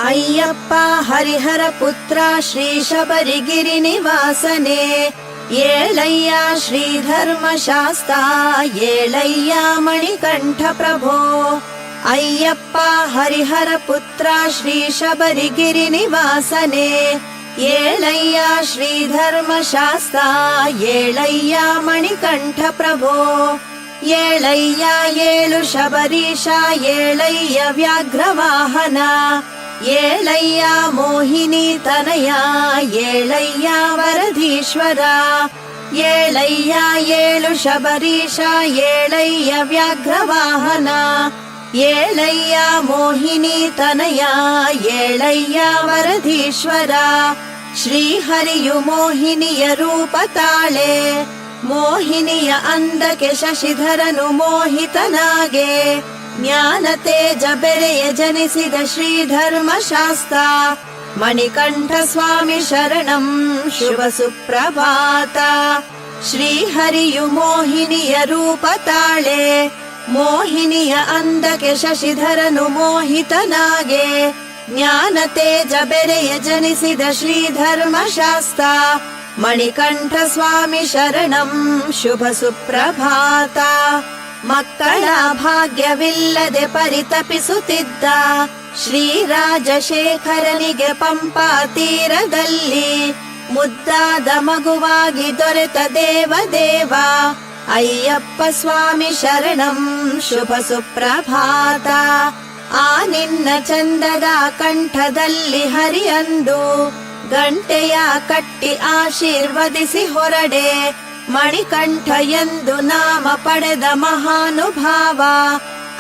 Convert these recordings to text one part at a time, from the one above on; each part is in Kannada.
ಅಯ್ಯಪ್ಪ ಹರಿಹರ ಪುತ್ರ ಶ್ರೀ ಶಬರಿಗಿರಿ ನಿವಾಸನೆ, ಏಳಯ್ಯ ಶ್ರೀ ಧರ್ಮಶಾಸ್ತ್ರ, ಏಳಯ್ಯ ಮಣಿಕಂಠ ಪ್ರಭೋ. ಅಯ್ಯಪ್ಪ ಹರಿಹರ ಪುತ್ರ ಶ್ರೀ ಶಬರಿಗಿರಿ ನಿವಾಸನೆ, ಏಳಯ್ಯ ಶ್ರೀ ಧರ್ಮಶಾಸ್ತ್ರ, ಏಳಯ್ಯ ಮಣಿಕಂಠ ಪ್ರಭೋ. ಏಳಯ್ಯ ಏಳು ಶಬರೀಶ, ಏಳಯ್ಯ ವ್ಯಾಘ್ರವಾಹನ, ಏಳಯ್ಯ ಮೋಹಿನಿ ತನಯ, ಏಳಯ್ಯ ವರದೀಶ್ವರ. ಏಳಯ್ಯ ಏಳು ಶಬರೀಶ, ಏಳಯ್ಯ ವ್ಯಾಘ್ರವಾಹನ, ಏಳಯ್ಯ ಮೋಹಿನಿ ತನಯ, ಏಳಯ್ಯ ವರದೀಶ್ವರ. ಶ್ರೀಹರಿಯು ಮೋಹಿನಿಯ ರೂಪ ತಾಳೆ, ಮೋಹಿನಿಯ ಅಂದಕ್ಕೆ ಶಶಿಧರನು ಮೋಹಿತನಾಗೆ. ಜ್ಞಾನ ತೇಜ ಬೆರೆಯ ಜನಿಸಿದ ಶ್ರೀ ಧರ್ಮಶಾಸ್ತ್ರ, ಮಣಿಕಂಠ ಸ್ವಾಮಿ ಶರಣಂ ಶುಭ ಸುಪ್ರಭಾತ. ಶ್ರೀಹರಿಯು ಮೋಹಿನಿಯ ರೂಪ ತಾಳೆ, ಮೋಹಿನಿಯ ಅಂದಕ್ಕೆ ಶಶಿಧರನು ಮೋಹಿತನಾಗೆ. ಜ್ಞಾನ ತೇಜ ಬೆರೆಯ ಜನಿಸಿದ ಶ್ರೀ ಧರ್ಮಶಾಸ್ತ್ರ, ಮಣಿಕಂಠ ಸ್ವಾಮಿ ಶರಣಂ ಶುಭ ಸುಪ್ರಭಾತ. ಮಕ್ಕಳ ಭಾಗ್ಯವಿಲ್ಲದೆ ಪರಿತಪಿಸುತ್ತಿದ್ದ ಶ್ರೀರಾಜಶೇಖರನಿಗೆ ಪಂಪಾ ತೀರದಲ್ಲಿ ಮುದ್ದಾದ ಮಗುವಾಗಿ ದೊರೆತ ದೇವದೇವ. ಅಯ್ಯಪ್ಪ ಸ್ವಾಮಿ ಶರಣಂ ಶುಭ ಸುಪ್ರಭಾತ. ಆ ನಿನ್ನ ಚಂದದ ಕಂಠದಲ್ಲಿ ಹರಿಯಂದು ಗಂಟೆಯ ಕಟ್ಟಿ ಆಶೀರ್ವದಿಸಿ ಹೊರಡೆ, ಮಣಿಕಂಠ ಎಂದು ನಾಮ ಪಡೆದ ಮಹಾನುಭಾವ.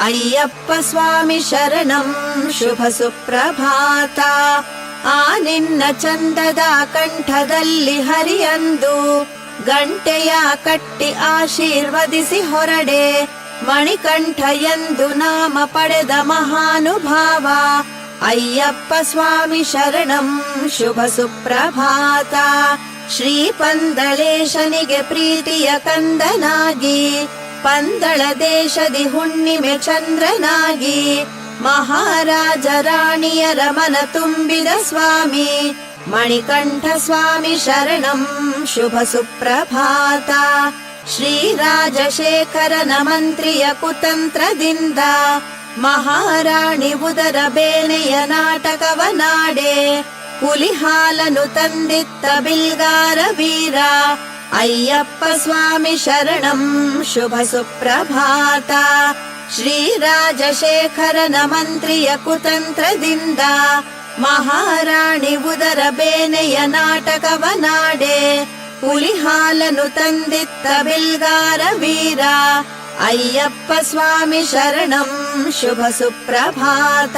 ಅಯ್ಯಪ್ಪ ಸ್ವಾಮಿ ಶರಣಂ ಶುಭ ಸುಪ್ರಭಾತ. ಆ ನಿನ್ನ ಚಂದದ ಕಂಠದಲ್ಲಿ ಹರಿಯಂದು ಗಂಟೆಯ ಕಟ್ಟಿ ಆಶೀರ್ವದಿಸಿ ಹೊರಡೆ, ಮಣಿಕಂಠ ಎಂದು ನಾಮ ಪಡೆದ ಮಹಾನುಭಾವ. ಅಯ್ಯಪ್ಪ ಸ್ವಾಮಿ ಶರಣಂ ಶುಭ ಸುಪ್ರಭಾತ. ಶ್ರೀ ಪಂದಳೇಶನಿಗೆ ಪ್ರೀತಿಯ ಕಂದನಾಗಿ, ಪಂದಳ ದೇಶದಿ ಹುಣ್ಣಿಮೆ ಚಂದ್ರನಾಗಿ, ಮಹಾರಾಜ ರಾಣಿಯರ ಮನ ತುಂಬಿದ ಸ್ವಾಮಿ. ಮಣಿಕಂಠ ಸ್ವಾಮಿ ಶರಣಂ ಶುಭ ಸುಪ್ರಭಾತ. ಶ್ರೀರಾಜಶೇಖರನ ಮಂತ್ರಿಯ ಕುತಂತ್ರದಿಂದ ಮಹಾರಾಣಿ ಉದರ ಬೇನೆಯ ನಾಟಕವನಾಡೆ, ಹುಲಿ ಹಾಲನು ತಂದಿತ್ತ ಬಿಲ್ಗಾರ ವೀರ. ಅಯ್ಯಪ್ಪ ಸ್ವಾಮಿ ಶರಣಂ ಶುಭ ಸುಪ್ರಭಾತ. ಶ್ರೀರಾಜಶೇಖರನ ಮಂತ್ರಿಯ ಕುತಂತ್ರದಿಂದ ಮಹಾರಾಣಿ ಉದರ ಬೇನೆಯ ನಾಟಕವನಾಡೆ, ಹುಲಿ ಹಾಲನು ತಂದಿತ್ತ ಬಿಲ್ಗಾರ ವೀರ. ಅಯ್ಯಪ್ಪ ಸ್ವಾಮಿ ಶರಣಂ ಶುಭ ಸುಪ್ರಭಾತ.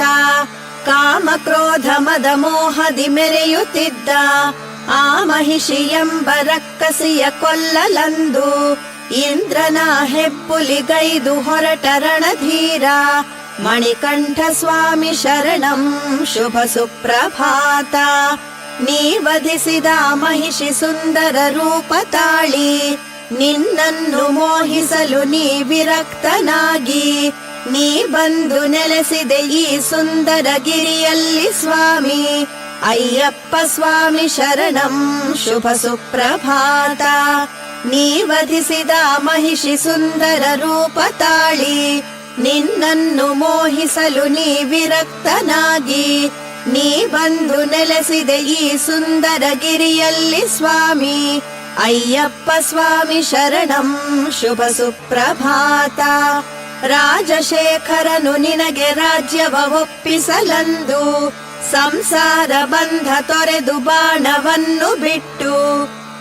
ಕಾಮ ಕ್ರೋಧ ಮದ ಮೋಹದಿ ಮೆರೆಯುತ್ತಿದ್ದ ಆ ಮಹಿಷಿ ಎಂಬ ರಕ್ಕಸಿಯ ಕೊಲ್ಲಲಂದು ಇಂದ್ರನ ಹೆಬ್ಬುಲಿಗೈದು ಹೊರಟ ರಣಧೀರ. ಮಣಿಕಂಠ ಸ್ವಾಮಿ ಶರಣಂ ಶುಭ ಸುಪ್ರಭಾತ. ನೀ ವಧಿಸಿದ ಮಹಿಷಿ ಸುಂದರ ರೂಪ ತಾಳಿ, ನಿನ್ನನ್ನು ಮೋಹಿಸಲು ನೀ ವಿರಕ್ತನಾಗಿ, ನೀ ಬಂದು ನೆಲೆಸಿದೆ ಈ ಸುಂದರ ಗಿರಿಯಲ್ಲಿ ಸ್ವಾಮಿ. ಅಯ್ಯಪ್ಪ ಸ್ವಾಮಿ ಶರಣಂ ಶುಭ ಸುಪ್ರಭಾತ. ನೀ ವಧಿಸಿದ ಮಹಿಷಿ ಸುಂದರ ರೂಪ ತಾಳಿ, ನಿನ್ನನ್ನು ಮೋಹಿಸಲು ನೀ ವಿರಕ್ತನಾಗಿ, ನೀ ಬಂದು ನೆಲೆಸಿದೆ ಈ ಸುಂದರ ಗಿರಿಯಲ್ಲಿ ಸ್ವಾಮಿ. ಅಯ್ಯಪ್ಪ ಸ್ವಾಮಿ ಶರಣಂ ಶುಭ ಸುಪ್ರಭಾತ. ರಾಜಶೇಖರನು ನಿನಗೆ ರಾಜ್ಯವ ಒಪ್ಪಿಸಲಂದು ಸಂಸಾರ ಬಂಧ ತೊರೆದು ಬಾಣವನ್ನು ಬಿಟ್ಟು,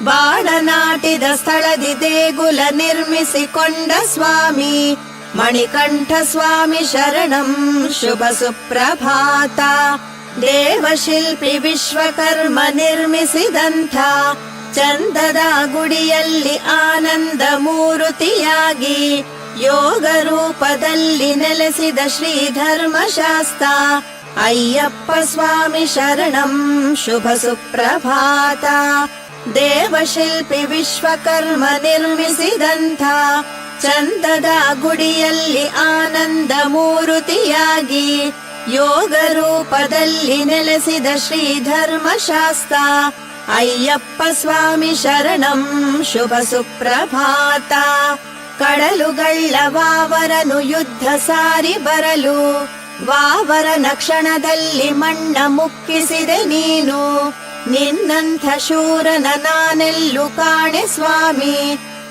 ಬಾಣ ನಾಟಿದ ಸ್ಥಳದಿ ದೇಗುಲ ನಿರ್ಮಿಸಿಕೊಂಡ ಸ್ವಾಮಿ. ಮಣಿಕಂಠ ಸ್ವಾಮಿ ಶರಣಂ ಶುಭ ಸುಪ್ರಭಾತ. ದೇವಶಿಲ್ಪಿ ವಿಶ್ವಕರ್ಮ ನಿರ್ಮಿಸಿದಂಥ ಚಂದದ ಗುಡಿಯಲ್ಲಿ ಆನಂದ ಮೂರುತಿಯಾಗಿ, ಯೋಗ ರೂಪದಲ್ಲಿ ನೆಲೆಸಿದ ಶ್ರೀ ಧರ್ಮಶಾಸ್ತ್ರ. ಅಯ್ಯಪ್ಪ ಸ್ವಾಮಿ ಶರಣಂ ಶುಭ ಸುಪ್ರಭಾತ. ದೇವಶಿಲ್ಪಿ ವಿಶ್ವಕರ್ಮ ನಿರ್ಮಿಸಿದಂಥ ಚಂದದ ಗುಡಿಯಲ್ಲಿ ಆನಂದ ಮೂರುತಿಯಾಗಿ ಯೋಗ ರೂಪದಲ್ಲಿ ನೆಲೆಸಿದ ಶ್ರೀ ಧರ್ಮಶಾಸ್ತ್ರ ಅಯ್ಯಪ್ಪ ಸ್ವಾಮಿ ಶರಣಂ ಶುಭ ಸುಪ್ರಭಾತ. ಕಡಲುಗಳ್ಳ ವಾವರನು ಯುದ್ಧ ಸಾರಿ ಬರಲು ವಾವರನ ಕ್ಷಣದಲ್ಲಿ ಮಣ್ಣ ಮುಕ್ಕಿಸಿದೆ ನೀನು. ನಿನ್ನಂಥ ಶೂರನ ನಾನೆಲ್ಲೂ ಕಾಣೆ ಸ್ವಾಮಿ.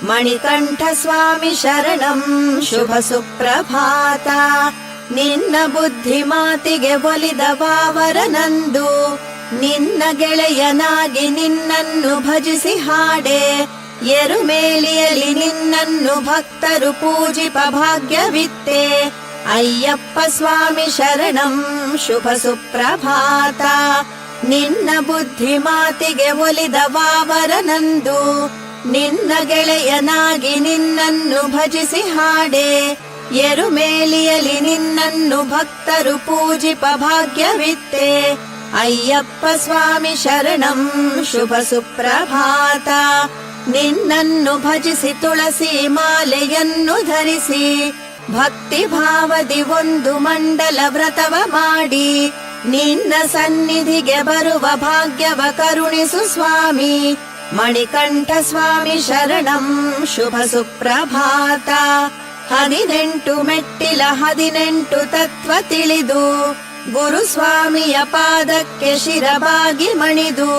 ಮಣಿಕಂಠ ಸ್ವಾಮಿ ಶರಣಂ ಶುಭ ಸುಪ್ರಭಾತ. ನಿನ್ನ ಬುದ್ಧಿ ಮಾತಿಗೆ ಒಲಿದ ವಾವರನಂದು ನಿನ್ನ ಗೆಳೆಯನಾಗಿ ನಿನ್ನನ್ನು ಭಜಿಸಿ ಹಾಡೆ. ಎರುಮೇಲಿಯಲ್ಲಿ ನಿನ್ನನ್ನು ಭಕ್ತರು ಪೂಜಿಪ ಭಾಗ್ಯವಿತ್ತೆ. ಅಯ್ಯಪ್ಪ ಸ್ವಾಮಿ ಶರಣಂ ಶುಭ ಸುಪ್ರಭಾತ. ನಿನ್ನ ಬುದ್ಧಿ ಮಾತಿಗೆ ಒಲಿದ ವಾವರನಂದು ನಿನ್ನ ಗೆಳೆಯನಾಗಿ ನಿನ್ನನ್ನು ಭಜಿಸಿ ಹಾಡೆ. ಎರುಮೇಲಿಯಲ್ಲಿ ನಿನ್ನನ್ನು ಭಕ್ತರು ಪೂಜಿಪ ಭಾಗ್ಯವಿತ್ತೆ. ಅಯ್ಯಪ್ಪ ಸ್ವಾಮಿ ಶರಣಂ ಶುಭ ಸುಪ್ರಭಾತ. ನಿನ್ನನ್ನು ಭಜಿಸಿ ತುಳಸಿ ಮಾಲೆಯನ್ನು ಧರಿಸಿ ಭಕ್ತಿ ಭಾವದಿ ಒಂದು ಮಂಡಲ ವ್ರತವ ಮಾಡಿ ನಿನ್ನ ಸನ್ನಿಧಿಗೆ ಬರುವ ಭಾಗ್ಯವ ಕರುಣಿಸು ಸ್ವಾಮಿ. ಮಣಿಕಂಠ ಸ್ವಾಮಿ ಶರಣಂ ಶುಭ ಸುಪ್ರಭಾತ. 18 ಮೆಟ್ಟಿಲ 18 ತತ್ವ ತಿಳಿದು ಗುರುಸ್ವಾಮಿಯ ಪಾದಕ್ಕೆ ಶಿರಬಾಗಿ ಮಣಿದು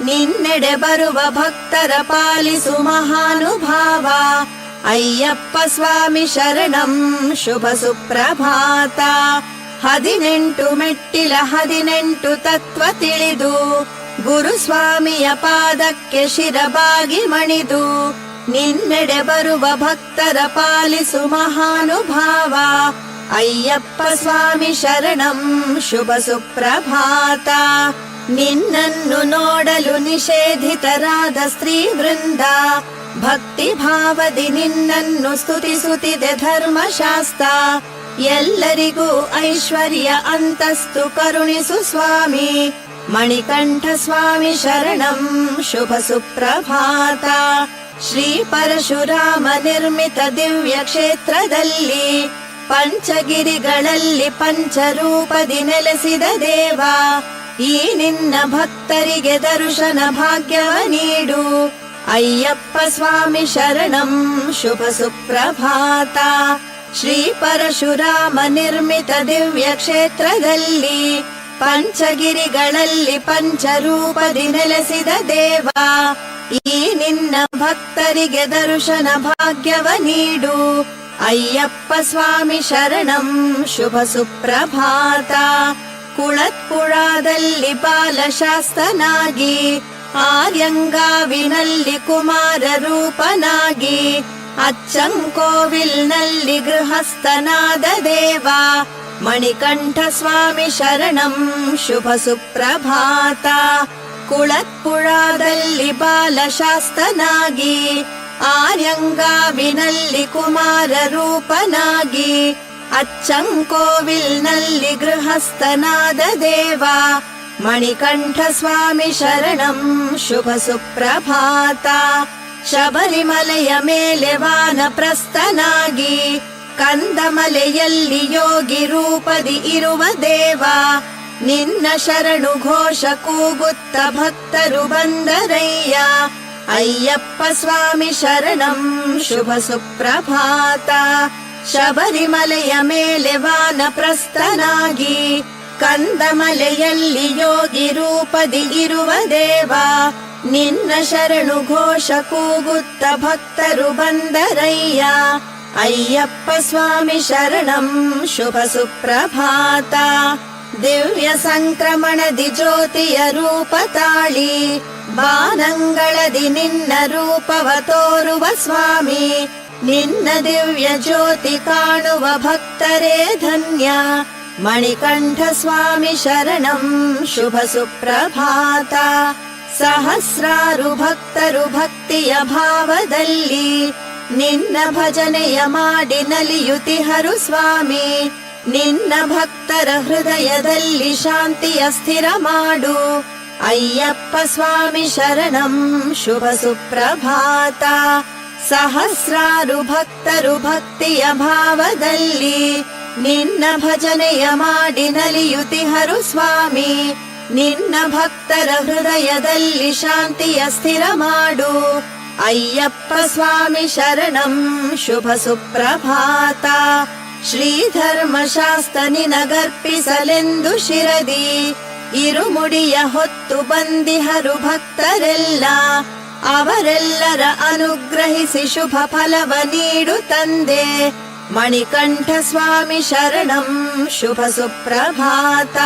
ನಿನ್ನೆಡೆ ಬರುವ ಭಕ್ತರ ಪಾಲಿಸು ಮಹಾನುಭಾವ. ಅಯ್ಯಪ್ಪ ಸ್ವಾಮಿ ಶರಣಂ ಶುಭ ಸುಪ್ರಭಾತ. 18 ಮೆಟ್ಟಿಲ 18 ತತ್ವ ತಿಳಿದು ಗುರುಸ್ವಾಮಿಯ ಪಾದಕ್ಕೆ ಶಿರಬಾಗಿ ಮಣಿದು ನಿನ್ನೆಡೆ ಬರುವ ಭಕ್ತರ ಪಾಲಿಸು ಮಹಾನುಭಾವ. ಅಯ್ಯಪ್ಪ ಸ್ವಾಮಿ ಶರಣಂ ಶುಭ ಸುಪ್ರಭಾತ. ನಿನ್ನನ್ನು ನೋಡಲು ನಿಷೇಧಿತರಾದ ಸ್ತ್ರೀ ವೃಂದ ಭಕ್ತಿ ಭಾವದಿ ನಿನ್ನನ್ನು ಸ್ತುತಿಸುತ್ತಿದೆ ಧರ್ಮಶಾಸ್ತ್ರ. ಎಲ್ಲರಿಗೂ ಐಶ್ವರ್ಯ ಅಂತಸ್ತು ಕರುಣಿಸು ಸ್ವಾಮಿ. ಮಣಿಕಂಠ ಸ್ವಾಮಿ ಶರಣಂ ಶುಭ ಸುಪ್ರಭಾತ. ಶ್ರೀ ಪರಶುರಾಮ ನಿರ್ಮಿತ ದಿವ್ಯ ಕ್ಷೇತ್ರದಲ್ಲಿ ಪಂಚಗಿರಿಗಳಲ್ಲಿ ಪಂಚರೂಪದಿ ನೆಲೆಸಿದ ದೇವ. ಈ ನಿನ್ನ ಭಕ್ತರಿಗೆ ದರ್ಶನ ಭಾಗ್ಯವ ನೀಡು. ಅಯ್ಯಪ್ಪ ಸ್ವಾಮಿ ಶರಣಂ ಶುಭ ಸುಪ್ರಭಾತ. ಶ್ರೀ ಪರಶುರಾಮ ನಿರ್ಮಿತ ದಿವ್ಯ ಕ್ಷೇತ್ರದಲ್ಲಿ ಪಂಚಗಿರಿಗಳಲ್ಲಿ ಪಂಚರೂಪದಿ ನೆಲೆಸಿದ ದೇವ. ಈ ನಿನ್ನ ಭಕ್ತರಿಗೆ ದರ್ಶನ ಭಾಗ್ಯವ ನೀಡು. ಅಯ್ಯಪ್ಪ ಸ್ವಾಮಿ ಶರಣಂ ಶುಭ ಸುಪ್ರಭಾತ. ಕುಳತ್ಪುಳದಲ್ಲಿ ಬಾಲಶಾಸ್ತನಾಗಿ ಆರ್ಯಂಗಾವಿನಲ್ಲಿ ಕುಮಾರ ರೂಪನಾಗಿ ಅಚ್ಚಂಕೋವಿಲ್ನಲ್ಲಿ ಗೃಹಸ್ಥನಾದ ದೇವ. ಮಣಿಕಂಠ ಸ್ವಾಮಿ ಶರಣಂ ಶುಭ ಸುಪ್ರಭಾತ. ಕುಳತ್ಪುಳದಲ್ಲಿ ಬಾಲಶಾಸ್ತನಾಗಿ ಆರ್ಯಂಗಾವಿನಲ್ಲಿ ಕುಮಾರ ರೂಪನಾಗಿ ಅಚ್ಚಂಕೋವಿಲ್ನಲ್ಲಿ ಗೃಹಸ್ಥನಾದ ದೇವ. ಮಣಿಕಂಠ ಸ್ವಾಮಿ ಶರಣಂ ಶುಭ ಸುಪ್ರಭಾತ. ಶಬರಿಮಲೆಯ ಮೇಲೆ ವಾನಪ್ರಸ್ಥನಾಗಿ ಕಂದಮಲೆಯಲ್ಲಿ ಯೋಗಿ ರೂಪದಿ ಇರುವ ದೇವ. ನಿನ್ನ ಶರಣು ಘೋಷ ಕೂಗುತ್ತ ಭಕ್ತರು ಬಂದರಯ್ಯ. ಅಯ್ಯಪ್ಪ ಸ್ವಾಮಿ ಶರಣಂ ಶುಭ ಸುಪ್ರಭಾತ. ಶಬರಿಮಲೆಯ ಮೇಲೆ ವಾನಪ್ರಸ್ಥನಾಗಿ ಕಂದಮಲೆಯಲ್ಲಿ ಯೋಗಿ ರೂಪದಿ ಇರುವ ದೇವ. ನಿನ್ನ ಶರಣು ಘೋಷ ಕೂಗುತ್ತ ಭಕ್ತರು ಬಂದರಯ್ಯ. ಅಯ್ಯಪ್ಪ ಸ್ವಾಮಿ ಶರಣಂ ಶುಭ ಸುಪ್ರಭಾತ. ದಿವ್ಯ ಸಂಕ್ರಮಣದಿ ಜ್ಯೋತಿಯ ರೂಪ ತಾಳಿ ಬಾನಂಗಳದಿ ನಿನ್ನ ರೂಪವ ತೋರುವ ಸ್ವಾಮಿ. ನಿನ್ನ ದಿವ್ಯ ಜ್ಯೋತಿ ಕಾಣುವ ಭಕ್ತರೇ ಧನ್ಯ. ಮಣಿಕಂಠ ಸ್ವಾಮಿ ಶರಣಂ ಶುಭ ಸುಪ್ರಭಾತ. ಸಹಸ್ರಾರು ಭಕ್ತರು ಭಕ್ತಿಯ ಭಾವದಲ್ಲಿ ನಿನ್ನ ಭಜನೆಯ ಮಾಡಿ ನಲಿಯುತಿಹರು ಸ್ವಾಮಿ. ನಿನ್ನ ಭಕ್ತರ ಹೃದಯದಲ್ಲಿ ಶಾಂತಿಯ ಸ್ಥಿರ ಮಾಡು. ಅಯ್ಯಪ್ಪ ಸ್ವಾಮಿ ಶರಣಂ ಶುಭ ಸುಪ್ರಭಾತ. ಸಹಸ್ರಾರು ಭಕ್ತರು ಭಕ್ತಿಯ ಭಾವದಲ್ಲಿ ನಿನ್ನ ಭಜನೆಯ ಮಾಡಿ ನಲಿಯುತಿಹರು ಸ್ವಾಮಿ. ನಿನ್ನ ಭಕ್ತರ ಹೃದಯದಲ್ಲಿ ಶಾಂತಿಯ ಸ್ಥಿರ ಮಾಡು. ಅಯ್ಯಪ್ಪ ಸ್ವಾಮಿ ಶರಣಂ. ಶುಭ ಸುಪ್ರಭಾತ. ಶ್ರೀಧರ್ಮಶಾಸ್ತ್ರ ನಿನಗರ್ಪಿಸಲೆಂದು ಶಿರದಿ ಇರುಮುಡಿಯ ಹೊತ್ತು ಬಂದಿಹರು ಭಕ್ತರೆಲ್ಲ. ಅವರೆಲ್ಲರ ಅನುಗ್ರಹಿಸಿ ಶುಭ ಫಲವ ನೀಡು ತಂದೆ. ಮಣಿಕಂಠ ಸ್ವಾಮಿ ಶರಣಂ. ಶುಭ ಸುಪ್ರಭಾತ.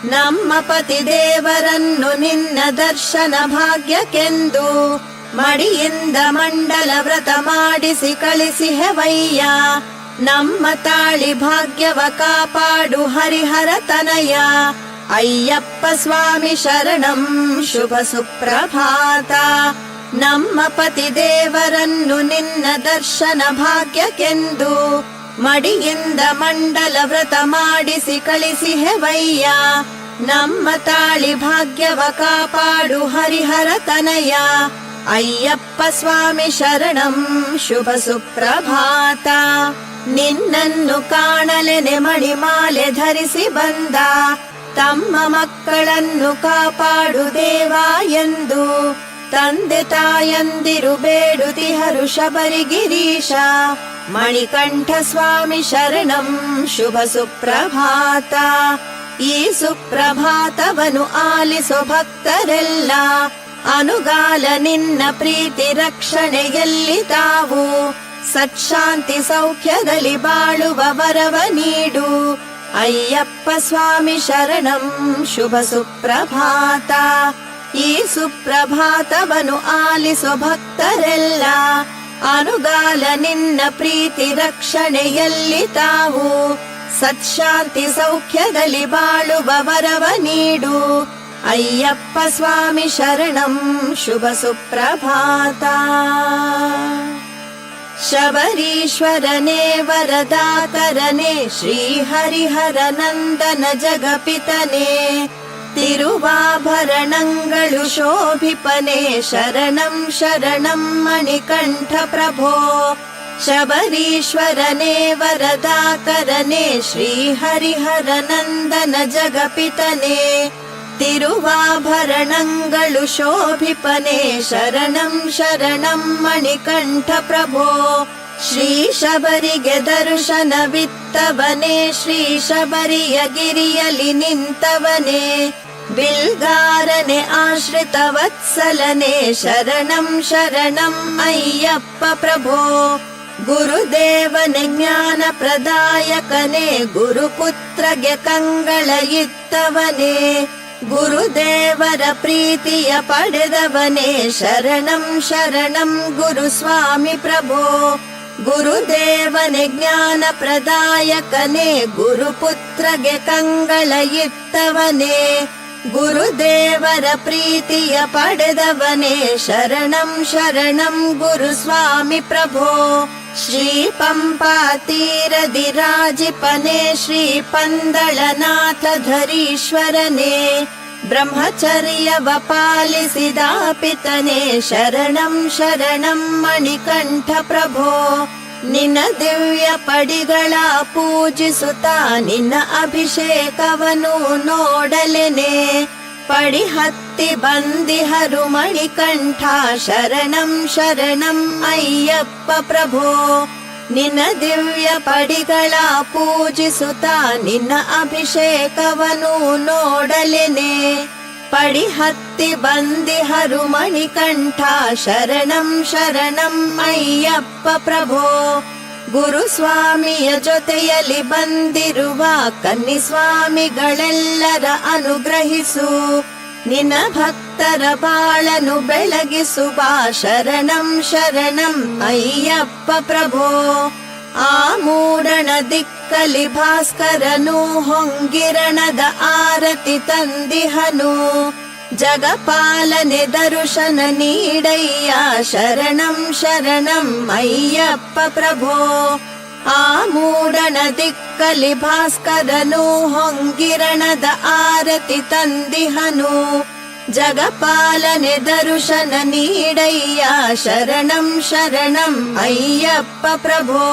ನಮ್ಮ ಪತಿ ದೇವರನ್ನು ನಿನ್ನ ದರ್ಶನ ಭಾಗ್ಯಕ್ಕೆಂದು ಮಡಿಯಿಂದ ಮಂಡಲ ವ್ರತ ಮಾಡಿಸಿ ಕಳಿಸಿಹೆವಯ್ಯ. ನಮ್ಮ ತಾಳಿ ಭಾಗ್ಯವ ಕಾಪಾಡು ಹರಿಹರ ತನಯ. ಅಯ್ಯಪ್ಪ ಸ್ವಾಮಿ ಶರಣಂ. ಶುಭ ಸುಪ್ರಭಾತ. ನಮ್ಮ ಪತಿ ದೇವರನ್ನು ನಿನ್ನ ದರ್ಶನ ಭಾಗ್ಯಕ್ಕೆಂದು ಮಡಿಯಿಂದ ಮಂಡಲ ವ್ರತ ಮಾಡಿಸಿ ಕಳಿಸಿಹೆವಯ್ಯ. ನಮ್ಮ ತಾಳಿ ಭಾಗ್ಯವ ಕಾಪಾಡು ಹರಿಹರ ತನಯ. ಅಯ್ಯಪ್ಪ ಸ್ವಾಮಿ ಶರಣಂ. ಶುಭ ಸುಪ್ರಭಾತ. ನಿನ್ನನ್ನು ಕಾಣಲೆನೆ ಮಣಿಮಾಲೆ ಧರಿಸಿ ಬಂದ ತಮ್ಮ ಮಕ್ಕಳನ್ನು ಕಾಪಾಡು ದೇವ ಎಂದು ತಂದೆ ತಾಯಂದಿರು ಬೇಡುತಿಹರು ಶಬರಿಗಿರೀಶ. ಮಣಿಕಂಠ ಸ್ವಾಮಿ ಶರಣಂ. ಶುಭ ಸುಪ್ರಭಾತ. ಈ ಸುಪ್ರಭಾತವನು ಆಲಿಸೋ ಭಕ್ತರೆಲ್ಲ ಅನುಗಾಲ ನಿನ್ನ ಪ್ರೀತಿ ರಕ್ಷಣೆಯಲ್ಲಿ ತಾವು ಸತ್ಶಾಂತಿ ಸೌಖ್ಯದಲ್ಲಿ ಬಾಳುವ ವರವ ನೀಡು. ಅಯ್ಯಪ್ಪ ಸ್ವಾಮಿ ಶರಣಂ. ಶುಭ ಸುಪ್ರಭಾತ. ಈ ಸುಪ್ರಭಾತವನು ಆಲಿಸೋ ಭಕ್ತರೆಲ್ಲ ಅನುಗಾಲ ನಿನ್ನ ಪ್ರೀತಿ ರಕ್ಷಣೆಯಲ್ಲಿ ತಾವು ಸತ್ಶಾಂತಿ ಸೌಖ್ಯದಲ್ಲಿ ಬಾಳುವ ವರವ ನೀಡು. ಅಯ್ಯಪ್ಪ ಸ್ವಾಮಿ ಶರಣಂ. ಶುಭ ಸುಪ್ರಭಾತ. ಶಬರೀಶ್ವರನೇ ವರದಾಕರನೇ ಶ್ರೀ ಹರಿಹರ ನಂದನ ಜಗಪಿತನೇ ತಿರುವಾಭರಣಗಳು ಶೋಭಿಪನೇ ಶರಣಂ ಶರಣಂ ಮಣಿಕಂಠ ಪ್ರಭೋ. ಶಬರೀಶ್ವರನೇ ವರದಾಕರನೇ ಶ್ರೀ ಹರಿಹರ ನಂದನ ಜಗಪಿತನೇ ತಿರುವಾಭರಣಗಳು ಶೋಭಿಪನೇ ಶರಣಂ ಶರಣಂ ಮಣಿಕಂಠ ಪ್ರಭೋ. ಶ್ರೀ ಶಬರಿಗೆ ದರ್ಶನವಿತ್ತವನೇ ಶ್ರೀ ಶಬರಿಯ ಗಿರಿಯಲಿ ನಿಂತವನೇ ಬಿಲ್ಗಾರನೆ ಆಶ್ರಿತ ವತ್ಸಲನೆ ಶರಣಂ ಶರಣಂ ಅಯ್ಯಪ್ಪ ಪ್ರಭೋ. ಗುರುದೇವನೆ ಜ್ಞಾನ ಪ್ರದಾಯಕನೇ ಗುರುಪುತ್ರಗೆ ಕಂಗಳ ಇತ್ತವನೇ ಗುರುದೇವರ ಪ್ರೀತಿಯ ಪಡೆದವನೇ ಶರಣಂ ಶರಣಂ ಗುರುಸ್ವಾಮಿ ಪ್ರಭೋ. ಗುರುದೇವನೆ ಜ್ಞಾನ ಪ್ರದಾಯಕನೇ ಗುರುಪುತ್ರಗೆ ಕಂಗಳ ಇತ್ತವನೇ ಗುರುದೇವರ ಪ್ರೀತಿಯ ಪಡೆದವನೇ ಶರಣಂ ಶರಣಂ ಗುರುಸ್ವಾಮಿ ಪ್ರಭೋ. ಶ್ರೀ ಪಂಪಾ ತೀರದಿ ರಾಜಿಪನೇ ಶ್ರೀ ಪಂದಳನಾಥ ಧರೀಶ್ವರನೇ ಬ್ರಹ್ಮಚರ್ಯವ ಪಾಲಿಸಿದ ಪಿತನೇ ಶರಣಂ ಶರಣಂ ಮಣಿಕಂಠ ಪ್ರಭೋ. ನಿನ್ನ ದಿವ್ಯ ಪಡಿಗಳ ಪೂಜಿಸುತ್ತಾ ನಿನ್ನ ಅಭಿಷೇಕವನು ನೋಡಲೆನೆ ಪಡಿ ಹತ್ತಿ ಬಂದಿಹರು ಮಣಿಕಂಠ ಶರಣಂ ಶರಣಂ ಅಯ್ಯಪ್ಪ ಪ್ರಭೋ. ನಿನ್ನ ದಿವ್ಯ ಪಡಿಗಳ ಪೂಜಿಸುತ್ತಾ ನಿನ್ನ ಅಭಿಷೇಕವನು ನೋಡಲೆನೆ ಪಡಿ ಹತ್ತಿ ಬಂದಿಹರು ಮಣಿಕಂಠ ಶರಣಂ ಶರಣಂ ಅಯ್ಯಪ್ಪ ಪ್ರಭೋ. ಗುರುಸ್ವಾಮಿಯ ಜೊತೆಯಲ್ಲಿ ಬಂದಿರುವ ಕನ್ನಿಸ್ವಾಮಿಗಳೆಲ್ಲರ ಅನುಗ್ರಹಿಸು ನಿನ್ನ ಭಕ್ತರ ಬಾಳನು ಬೆಳಗಿಸುವ ಶರಣಂ ಶರಣಂ ಅಯ್ಯಪ್ಪ ಪ್ರಭೋ. ಆ ಮೂಡಣ ದಿಕ್ಕಲಿ ಭಾಸ್ಕರನು ಹೊಂಗಿರಣದ ಆರತಿ ತಂದಿಹನು ಜಗಪಾಲನೆ ದರ್ಶನ ನೀಡಯ್ಯ ಶರಣಂ ಶರಣಂ ಅಯ್ಯಪ್ಪ ಪ್ರಭೋ. ಆ ಮೂಡಣ ದಿಕ್ಕಲಿ ಭಾಸ್ಕರನು ಹೊಂಗಿರಣದ ಆರತಿ ತಂದಿಹನು ಜಗಪಾಲನೆ ದರುಶನ ನೀಡಯ್ಯ ಶರಣಂ ಶರಣಂ ಅಯ್ಯಪ್ಪ ಪ್ರಭೋ.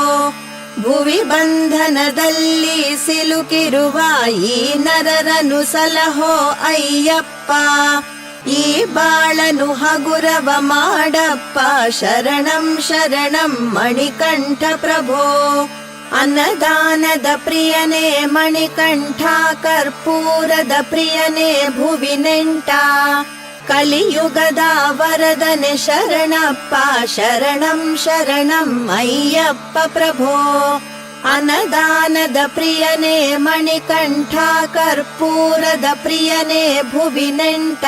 ಭುವಿ ಬಂಧನದಲ್ಲಿ ಸಿಲುಕಿರುವ ಈ ನರರನು ಸಲಹೋ ಅಯ್ಯಪ್ಪ. ಈ ಬಾಳನು ಹಗುರವ ಮಾಡಪ್ಪ ಶರಣಂ ಶರಣಂ ಮಣಿಕಂಠ ಪ್ರಭೋ. ಅನ್ನದಾನದ ಪ್ರಿಯನೇ ಮಣಿಕಂಠ, ಕರ್ಪೂರದ ಪ್ರಿಯನೇ ಭುವಿ ನೆಂಟ. ಕಲಿಯುಗದ ವರದನೆ ಶರಣಪ್ಪ ಶರಣಂ ಶರಣಂ ಅಯ್ಯಪ್ಪ ಪ್ರಭೋ. ಅನ್ನದಾನದ ಪ್ರಿಯನೇ ಮಣಿಕಂಠ, ಕರ್ಪೂರದ ಪ್ರಿಯನೇ ಭುವಿ ನೆಂಟ.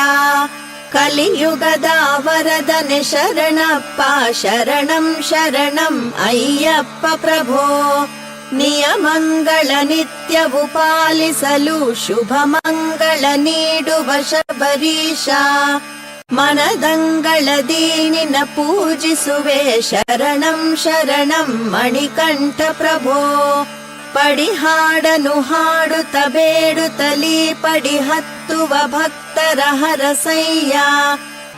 ಕಲಿಯುಗದ ವರದನೆ ಶರಣಪ್ಪ ಶರಣಂ ಶರಣಂ ಅಯ್ಯಪ್ಪ ಪ್ರಭೋ. ನಿಯಮಂಗಳ ನಿತ್ಯವು ಪಾಲಿಸಲು ಶುಭ ಮಂಗಳ ನೀಡುವ ಶಬರೀಶ. ಮನದಂಗಳದಿ ನಿನ್ನ ಪೂಜಿಸುವೆ ಶರಣಂ ಶರಣಂ ಮಣಿಕಂಠ ಪ್ರಭೋ. ಪಡಿಹಾಡನು ಹಾಡುತ್ತ ಬೇಡುತ್ತಲೀ ಪಡಿ ಹತ್ತುವ ಭಕ್ತರ ಹರಸಯ್ಯ.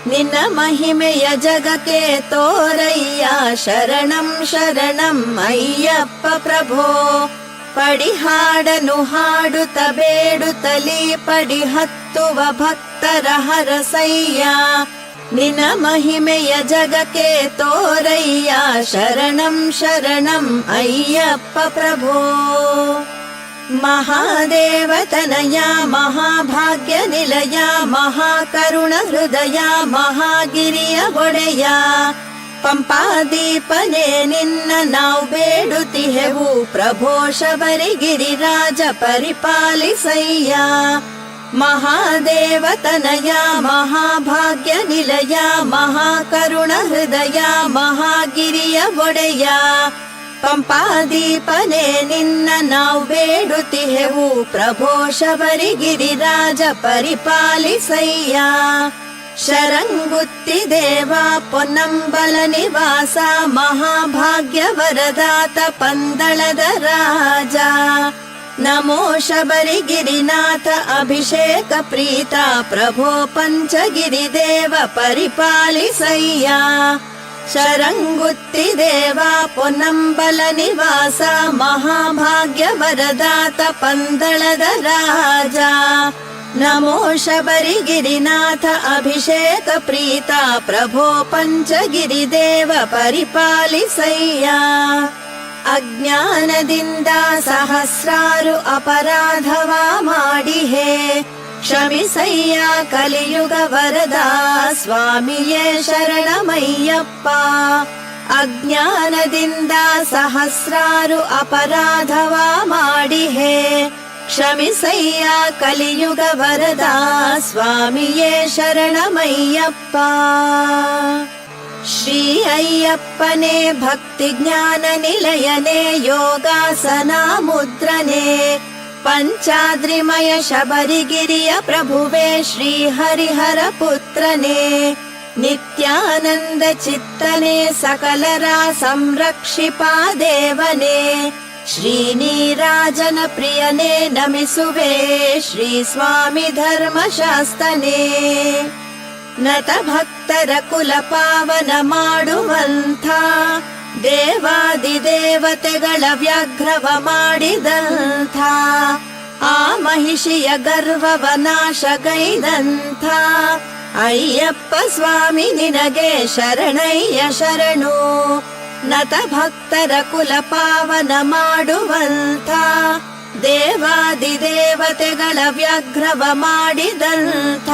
ನಿನ್ನ ಮಹಿಮೆಯ ಜಗಕ್ಕೆ ತೋರಯ್ಯ ಶರಣಂ ಶರಣಂ ಅಯ್ಯಪ್ಪ ಪ್ರಭೋ. ಪಡಿಹಾಡನು ಹಾಡುತ್ತ ಬೇಡುತ್ತಲೀ ಪಡಿ ಹತ್ತುವ ಭಕ್ತರ ಹರಸಯ್ಯ. ನಿನ್ನ ಮಹಿಮೆಯ ಜಗಕ್ಕೆ ತೋರಯ್ಯ ಶರಣಂ ಶರಣಂ ಅಯ್ಯಪ್ಪ ಪ್ರಭೋ. ಮಹಾದೇವತನಯ ಮಹಾಭಾಗ್ಯ ನಿಲಯ, ಮಹಾಕರುಣ ಹೃದಯ ಮಹಾಗಿರಿಯ ಒಡೆಯ. ಪಂಪಾದೀಪನೆ ನಿನ್ನ ನಾವು ಬೇಡುತ್ತಿಹೆವು ಪ್ರಭೋ. ಶಬರಿಗಿರಿರಾಜ ಪರಿಪಾಲಿಸಯ್ಯ. ಮಹಾದೇವತನಯ ಮಹಾಭಾಗ್ಯ ನಿಲಯ, ಮಹಾಕರುಣ ಹೃದಯ ಮಹಾಗಿರಿಯ ಒಡೆಯ. ಪಂಪಾದೀಪನೆ ನಿನ್ನ ನಾವು ಬೇಡುತ್ತಿಹೆವು ಪ್ರಭೋ. ಶಬರಿಗಿರಿರಾಜ ಪರಿಪಾಲಿಸಯ್ಯ. ಶರಂಗುತ್ತಿ ದೇವ ಪೊನ್ನಂಬಲ ನಿವಾಸ, ಮಹಾಭಾಗ್ಯ ವರದಾತ ಪಂದಳದ ರಾಜ. ನಮೋ ಶಬರಿಗಿರಿನಾಥ ಅಭಿಷೇಕ ಪ್ರೀತ ಪ್ರಭೋ. ಪಂಚಗಿರಿ ದೇವ ಪರಿಪಾಲಿಸಯ್ಯ. ಶರಂಗುತ್ತಿ ದೇವ ಪೊನ್ನಂಬಲ ನಿವಾಸ, ಮಹಾಭಾಗ್ಯ ವರದಾತ ಪಂದಳದ ರಾಜ. ನಮೋ ಶಬರಿಗಿರಿನಾಥ ಅಭಿಷೇಕ ಪ್ರೀತ ಪ್ರಭೋ. ಪಂಚಗಿರಿ ದೇವ ಪರಿಪಾಲಿಸಯ್ಯ. ಅಜ್ಞಾನದಿಂದ ಸಹಸ್ರಾರು ಅಪರಾಧವ ಮಾಡಿಹೆ, ಕ್ಷಮಿಸಯ್ಯ ಕಲಿಯುಗ ವರದ ಸ್ವಾಮಿಯೇ ಶರಣಮಯ್ಯಪ್ಪ. ಅಜ್ಞಾನದಿಂದ ಸಹಸ್ರಾರು ಅಪರಾಧವ ಮಾಡಿಹೆ, ಕ್ಷಮಿಸಯ್ಯ ಕಲಿಯುಗ ವರದ ಸ್ವಾಮಿಯೇ ಶರಣಮಯ್ಯಪ್ಪ. ಶ್ರೀ ಅಯ್ಯಪ್ಪನೇ ಭಕ್ತಿ ಜ್ಞಾನ ನಿಲಯನೇ, ಯೋಗಾಸನ ಮುದ್ರನೇ, ಪಂಚಾದ್ರಿಮಯ ಶಬರಿಗಿರಿಯ ಪ್ರಭುವೇ ಶ್ರೀ ಹರಿಹರ ಪುತ್ರನೇ. ನಿತ್ಯಾನಂದ ಚಿತ್ತನೇ ಸಕಲರ ಸಂರಕ್ಷಿಪ ದೇವನೇ. ಶ್ರೀನಿರಾಜನ ಪ್ರಿಯನೇ ನಮಿಸುವೆ ಶ್ರೀ ಸ್ವಾಮಿ ಧರ್ಮಶಾಸ್ತನೇ. ನತ ಭಕ್ತರ ಕುಲ ಪಾವನ ಮಾಡುವಂಥ, ದೇವಾದಿದೇವತೆಗಳ ವ್ಯಾಘ್ರವ ಮಾಡಿದಂಥ, ಆ ಮಹಿಷಿಯ ಗರ್ವವ ನಾಶಗೈದಂಥ ಅಯ್ಯಪ್ಪ ಸ್ವಾಮಿ ನಿನಗೆ ಶರಣಯ್ಯ ಶರಣು. ನತ ಭಕ್ತರ ಕುಲ ಪಾವನ ಮಾಡುವಂಥ, ದೇವಾದಿದೇವತೆಗಳ ವ್ಯಾಘ್ರವ ಮಾಡಿದಂಥ,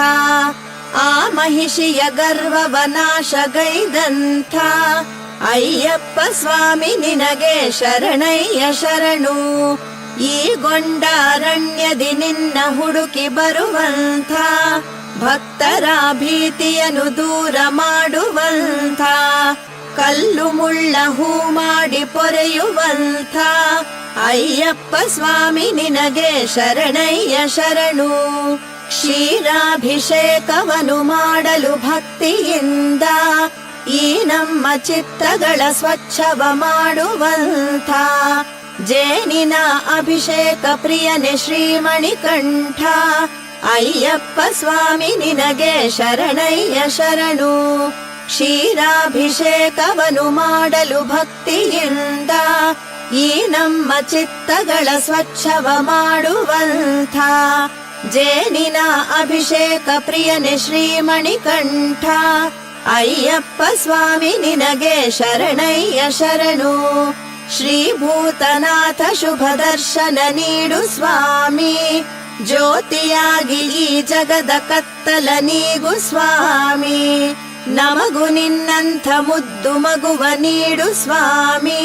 ಆ ಮಹಿಷಿಯ ಗರ್ವವ ನಾಶಗೈದಂಥ ಅಯ್ಯಪ್ಪ ಸ್ವಾಮಿ ನಿನಗೆ ಶರಣಯ್ಯ ಶರಣು. ಈ ಗೊಂಡಾರಣ್ಯದಿ ನಿನ್ನ ಹುಡುಕಿ ಬರುವಂಥ, ಭಕ್ತರ ಭೀತಿಯನ್ನು ದೂರ ಮಾಡುವಂಥ, ಕಲ್ಲು ಮುಳ್ಳ ಹೂ ಮಾಡಿ ಪೊರೆಯುವಂಥ ಅಯ್ಯಪ್ಪ ಸ್ವಾಮಿ ನಿನಗೆ ಶರಣಯ್ಯ ಶರಣು. ಕ್ಷೀರಾಭಿಷೇಕವನ್ನು ಮಾಡಲು ಭಕ್ತಿಯಿಂದ, ಈ ನಮ್ಮ ಚಿತ್ತಗಳ ಸ್ವಚ್ಛವ ಮಾಡುವಂಥ, ಜೇನಿನ ಅಭಿಷೇಕ ಪ್ರಿಯನೆ ಶ್ರೀಮಣಿಕಂಠ, ಅಯ್ಯಪ್ಪ ಸ್ವಾಮಿ ನಿನಗೆ ಶರಣಯ್ಯ ಶರಣು. ಕ್ಷೀರಾಭಿಷೇಕವನ್ನು ಮಾಡಲು ಭಕ್ತಿಯಿಂದ ಈ ನಮ್ಮ ಚಿತ್ತಗಳ ಸ್ವಚ್ಛವ ಮಾಡುವಂಥ ಜೇನಿನ ಅಭಿಷೇಕ ಪ್ರಿಯನೆ ಶ್ರೀಮಣಿಕಂಠ. ಅಯ್ಯಪ್ಪ ಸ್ವಾಮಿ ನಿನಗೆ ಶರಣಯ್ಯ ಶರಣು. ಶ್ರೀಭೂತನಾಥ ಶುಭ ದರ್ಶನ ನೀಡು ಸ್ವಾಮಿ. ಜ್ಯೋತಿಯಾಗಿ ಈ ಜಗದ ಕತ್ತಲ ನೀಗು ಸ್ವಾಮಿ. ನಮಗು ನಿನ್ನಂಥ ಮುದ್ದು ಮಗುವ ನೀಡು ಸ್ವಾಮಿ.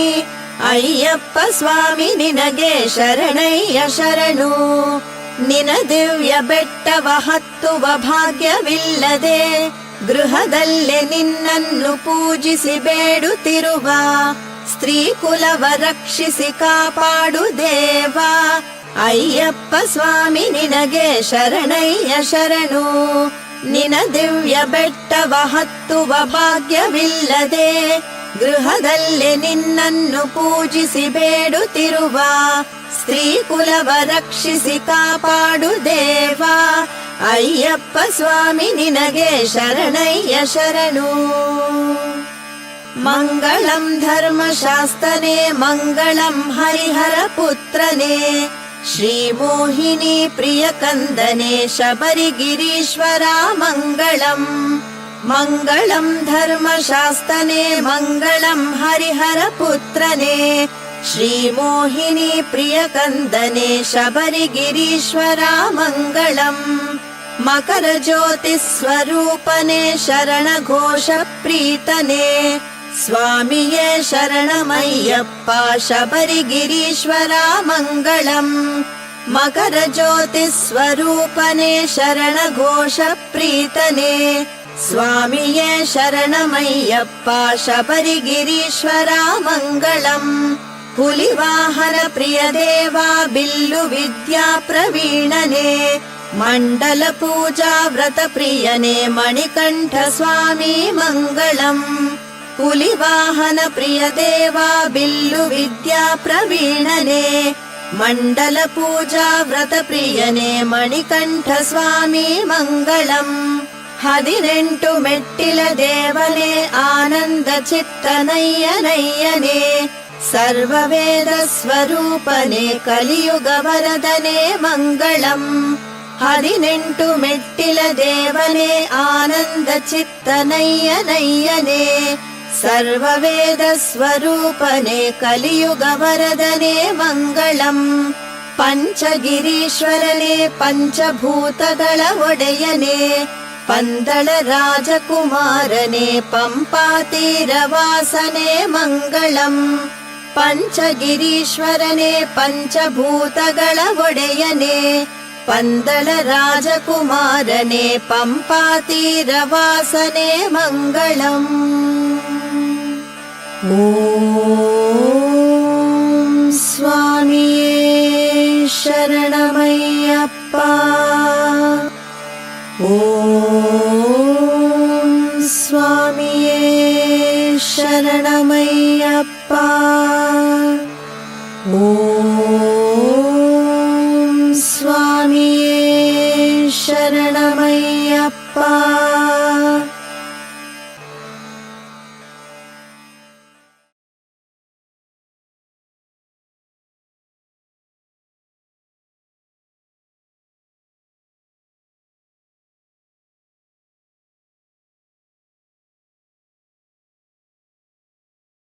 ಅಯ್ಯಪ್ಪ ಸ್ವಾಮಿ ನಿನಗೆ ಶರಣಯ್ಯ ಶರಣು. ನಿನ ದಿವ್ಯ ಬೆಟ್ಟವ ಹತ್ತುವ ಭಾಗ್ಯವಿಲ್ಲದೆ ಗೃಹದಲ್ಲೇ ನಿನ್ನನ್ನು ಪೂಜಿಸಿ ಬೇಡುತ್ತಿರುವ ಸ್ತ್ರೀ ಕುಲವ ರಕ್ಷಿಸಿ ಕಾಪಾಡು ದೇವ. ಅಯ್ಯಪ್ಪ ಸ್ವಾಮಿ ನಿನಗೆ ಶರಣಯ್ಯ ಶರಣು. ನಿನ ದಿವ್ಯ ಬೆಟ್ಟವ ಹತ್ತುವ ಭಾಗ್ಯವಿಲ್ಲದೆ ಗೃಹದಲ್ಲೇ ನಿನ್ನನ್ನು ಪೂಜಿಸಿ ಬೇಡುತ್ತಿರುವ ಸ್ತ್ರೀ ಕುಲವ ರಕ್ಷಿಸಿ ಕಾಪಾಡು ದೇವ. ಅಯ್ಯಪ್ಪ ಸ್ವಾಮಿ ನಿನಗೆ ಶರಣಯ್ಯ ಶರಣು. ಮಂಗಳಂ ಧರ್ಮಶಾಸ್ತನೇ ಮಂಗಳಂ ಹರಿಹರ ಪುತ್ರನೇ. ಶ್ರೀ ಮೋಹಿನಿ ಪ್ರಿಯ ಕಂದನೆ ಶಬರಿಗಿರೀಶ್ವರ ಮಂಗಳಂ. ಮಂಗಳಂ ಧರ್ಮಶಾಸ್ತನೇ ಮಂಗಳಂ ಹರಿಹರ ಪುತ್ರನೇ. ಶ್ರೀ ಮೋಹಿನಿ ಪ್ರಿಯ ಕಂದನೆ ಶಬರಿಗಿರೀಶ್ವರ ಮಂಗಳಂ. ಮಕರ ಜ್ಯೋತಿ ಸ್ವರೂಪನೆ ಶರಣ ಘೋಷ ಪ್ರೀತನೆ. ಸ್ವಾಮಿಯೇ ಶರಣಮಯ್ಯಪ್ಪ ಶಬರಿಗಿರೀಶ್ವರ ಮಂಗಳಂ. ಮಕರ ಜ್ಯೋತಿ ಸ್ವರೂಪನೆ ಶರಣ ಘೋಷ ಪ್ರೀತನೆ. ಸ್ವಾಮಿಯೇ ಶರಣಮಯ್ಯಪ್ಪ ಶಬರಿಗಿರೀಶ್ವರ ಮಂಗಳಂ. ಹುಲಿವಾಹನ ಪ್ರಿಯ ದೇವ ಬಿಲ್ಲು ವಿದ್ಯಾ ಪ್ರವೀಣನೆ. ಮಂಡಲ ಪೂಜಾ ವ್ರತ ಪ್ರಿಯನೆ ಮಣಿಕಂಠ ಸ್ವಾಮಿ ಮಂಗಳಂ. ಹುಲಿವಾಹನ ಪ್ರಿಯ ದೇವ ಬಿಲ್ಲು ವಿದ್ಯಾ ಪ್ರವೀಣನೆ. ಮಂಡಲ ಪೂಜಾ ವ್ರತ ಪ್ರಿಯನೆ ಮಣಿಕಂಠ ಸ್ವಾಮಿ ಮಂಗಳಂ. 18 ಮೆಟ್ಟಿಲ ದೇವನೇ ಆನಂದ ಚಿತ್ತನಯ್ಯನಯ್ಯನೇ. ಸರ್ವ ವೇದ ಸ್ವರೂಪನೆ ಕಲಿಯುಗ ವರದನೆ ಮಂಗಳಂ. 18 ಮೆಟ್ಟಿಲ ದೇವನೇ ಆನಂದ ಚಿತ್ತನಯ್ಯನಯ್ಯನೇ. ಸರ್ವ ವೇದ ಸ್ವರೂಪನೆ ಕಲಿಯುಗ ವರದನೆ ಮಂಗಳಂ. ಪಂಚಗಿರೀಶ್ವರನೇ ಪಂಚಭೂತಗಳ ಒಡೆಯನೇ. ಪಂದಳ ರಾಜಕುಮಾರನೇ ಪಂಪಾತೀರವಾಸನೆ ಮಂಗಳಂ. ಪಂಚಗಿರೀಶ್ವರನೇ ಪಂಚಭೂತಗಳ ಒಡೆಯನೇ. ಪಂದಳ ರಾಜಕುಮಾರನೇ ಪಂಪಾತೀರವಾಸನೆ ಮಂಗಳಂ. ಓಂ ಸ್ವಾಮಿಯೇ ಶರಣಮಯ್ಯಪ್ಪ. ಓಂ ಸ್ವಾಮಿಯೇ ಶರಣಮಯ್ಯಪ್ಪ.